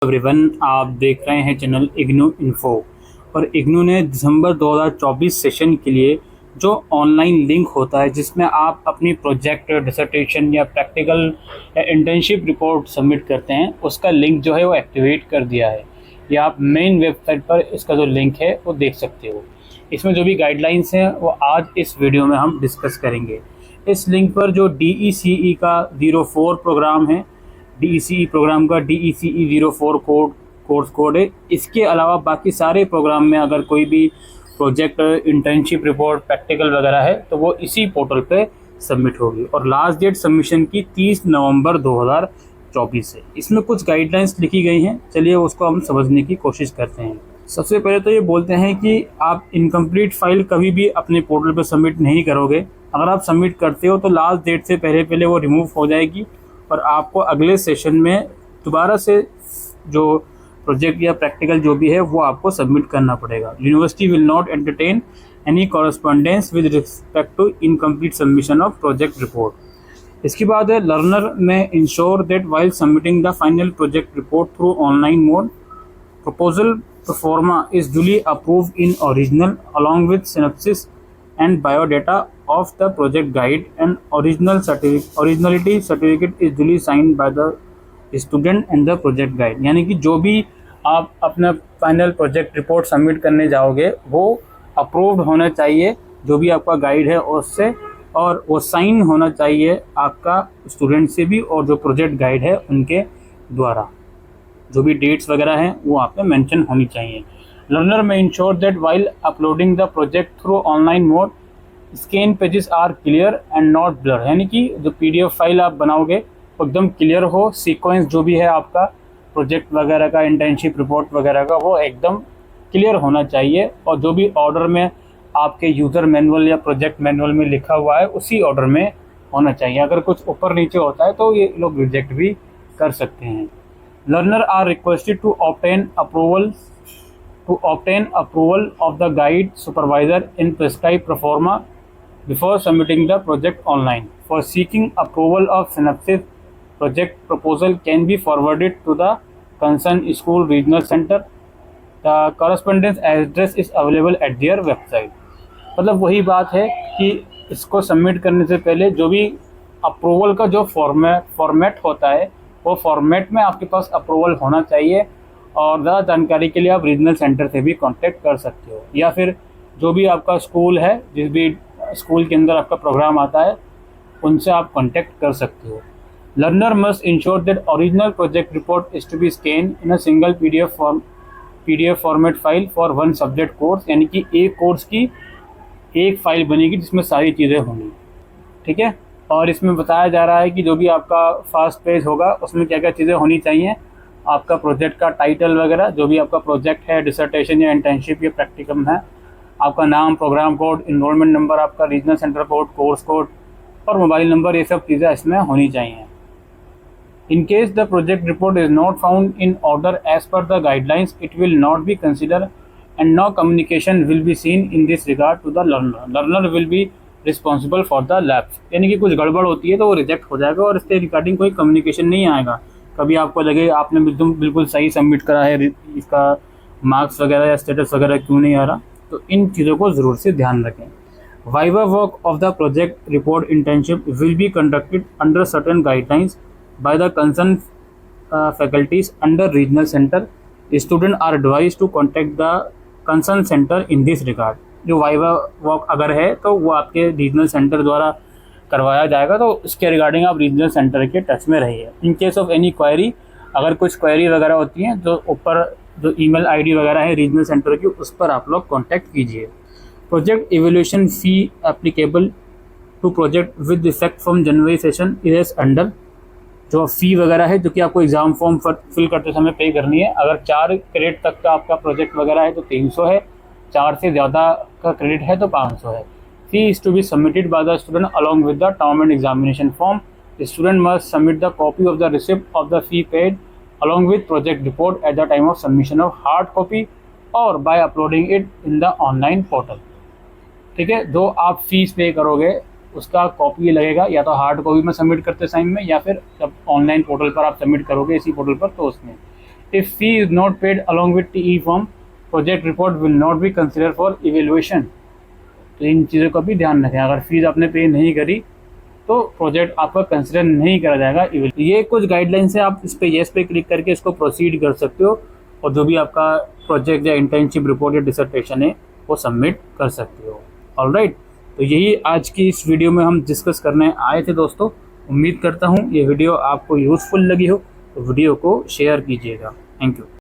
Everyone, आप देख रहे हैं चैनल इग्नू इन्फो। और इग्नू ने दिसंबर 2024 सेशन के लिए जो ऑनलाइन लिंक होता है जिसमें आप अपनी प्रोजेक्ट, डिसर्टेशन या प्रैक्टिकल या इंटर्नशिप रिपोर्ट सबमिट करते हैं, उसका लिंक जो है वो एक्टिवेट कर दिया है। या आप मेन वेबसाइट पर इसका जो लिंक है वो देख सकते हो। इसमें जो भी गाइडलाइंस हैं वो आज इस वीडियो में हम डिस्कस करेंगे। इस लिंक पर जो DECE का 04 प्रोग्राम है, DECE प्रोग्राम का DECE 04 कोर्स कोड है। इसके अलावा बाकी सारे प्रोग्राम में अगर कोई भी प्रोजेक्ट, इंटर्नशिप रिपोर्ट, प्रैक्टिकल वगैरह है तो वो इसी पोर्टल पे सबमिट होगी। और लास्ट डेट सबमिशन की 30 नवंबर 2024 है। इसमें कुछ गाइडलाइंस लिखी गई हैं, चलिए उसको हम समझने की कोशिश करते हैं। सबसे पहले तो ये बोलते हैं कि आप इनकम्प्लीट फाइल कभी भी अपने पोर्टल पर सबमिट नहीं करोगे। अगर आप सबमिट करते हो तो लास्ट डेट से पहले वो रिमूव हो जाएगी और आपको अगले सेशन में दोबारा से जो प्रोजेक्ट या प्रैक्टिकल जो भी है वो आपको सबमिट करना पड़ेगा। University will not entertain any correspondence with respect to incomplete submission of project report. इसके बाद है, learner may ensure that while submitting the final project report through online mode, proposal pro forma is duly approved in original along with synopsis and biodata of the project guide, and originality certificate is duly signed by the student and the project guide। यानी कि जो भी आप अपना final project report submit करने जाओगे वो approved होना चाहिए जो भी आपका गाइड है उससे, और वो साइन होना चाहिए आपका स्टूडेंट से भी और जो प्रोजेक्ट गाइड है उनके द्वारा। जो भी डेट्स वगैरह हैं वो आप पे मेंशन होनी चाहिए। Learner may ensure that while uploading the project through online mode scan pages are clear and not blur. यानी कि जो PDF फाइल आप बनाओगे वो एकदम क्लियर हो, सीक्वेंस जो भी है आपका प्रोजेक्ट वगैरह का, इंटर्नशिप रिपोर्ट वगैरह का, वो एकदम क्लियर होना चाहिए। और जो भी ऑर्डर में आपके यूज़र मैनुअल या प्रोजेक्ट मैनुअल में लिखा हुआ है उसी ऑर्डर में होना चाहिए। अगर कुछ ऊपर नीचे होता है तो ये लोग रिजेक्ट भी कर सकते हैं। Learner are requested to obtain approval of the guide supervisor in prescribed pro forma before submitting the project online. For seeking approval of synopsis, project proposal can be forwarded to the concerned school regional center. The correspondence address is available at their website। मतलब वही बात है कि इसको submit करने से पहले जो भी अप्रूवल का जो फॉर्मेट होता है वो फॉर्मेट में आपके पास अप्रूवल होना चाहिए। और ज़्यादा जानकारी के लिए आप रीजनल सेंटर से भी कांटेक्ट कर सकते हो, या फिर जो भी आपका स्कूल है, जिस भी स्कूल के अंदर आपका प्रोग्राम आता है उनसे आप कांटेक्ट कर सकते हो। Learner must ensure that original project report is to be scan in a single PDF format file for one subject course. यानी कि एक कोर्स की एक फाइल बनेगी जिसमें सारी चीज़ें होंगी, ठीक है। और इसमें बताया जा रहा है कि जो भी आपका फर्स्ट पेज होगा उसमें क्या क्या चीज़ें होनी चाहिए। आपका प्रोजेक्ट का टाइटल वगैरह, जो भी आपका प्रोजेक्ट है, डिसर्टेशन या इंटर्नशिप या प्रैक्टिकम है, आपका नाम, प्रोग्राम कोड, इनरोलमेंट नंबर, आपका regional centre code, course code और मोबाइल नंबर, ये सब चीज़ें इसमें होनी चाहिए। In case the project report is not found in order as per the guidelines, it will not be consider and no communication will be seen in this regard to the learner. Learner will be responsible for the lapse. यानी कि कुछ गड़बड़ होती है तो वो reject हो जाएगा और इसके रिगार्डिंग कोई कम्युनिकेशन नहीं आएगा। कभी आपको लगे आपने बिल्कुल सही सबमिट करा है, इसका मार्क्स वगैरह या स्टेटस वगैरह क्यों नहीं आ रहा, तो इन चीज़ों को ज़रूर से ध्यान रखें। Viva work of the project report internship will be conducted under certain guidelines by the concern faculties under regional centre. Student are advise to contact the concern centre in this regard. जो viva work अगर है तो वो आपके regional centre द्वारा करवाया जाएगा, तो इसके रिगार्डिंग आप रीजनल सेंटर के टच में रहिए। In case of any query, अगर कुछ क्वेरी वगैरह होती हैं तो ऊपर जो ईमेल आईडी वगैरह है रीजनल सेंटर की, उस पर आप लोग कांटेक्ट कीजिए। Project evaluation fee applicable to project with effect from January session is under. जो फ़ी वगैरह है जो कि आपको एग्ज़ाम फॉर्म फिल करते समय पे करनी है। अगर 4 क्रेडिट तक का आपका प्रोजेक्ट वगैरह है तो 300 है, 4 से ज़्यादा का क्रेडिट है तो 500 है। Fee is to be submitted by the student along with the term end examination form. Student must submit the copy of the receipt of the fee paid along with project report at the time of submission of hard copy और by uploading it in the online portal. ठीक है, जो आप fees पे करोगे उसका copy लगेगा, या तो हार्ड कॉपी में सबमिट करते टाइम में, या फिर जब ऑनलाइन पोर्टल पर आप सबमिट करोगे इसी पोर्टल पर तो उसमें। If fee is not paid along with TE form, project report will not be considered for evaluation. तो इन चीज़ों का भी ध्यान रखें। अगर फीस आपने पे नहीं करी तो प्रोजेक्ट आपका कंसिडर नहीं करा जाएगा। ये कुछ गाइडलाइंस है, आप इस पे येस पे क्लिक करके इसको प्रोसीड कर सकते हो और जो भी आपका प्रोजेक्ट या इंटर्नशिप रिपोर्ट या डिसर्टेशन है वो सबमिट कर सकते हो। ऑलराइट, तो यही आज की इस वीडियो में हम डिस्कस करने आए थे दोस्तों। उम्मीद करता हूँ ये वीडियो आपको यूज़फुल लगी हो, तो वीडियो को शेयर कीजिएगा। Thank you.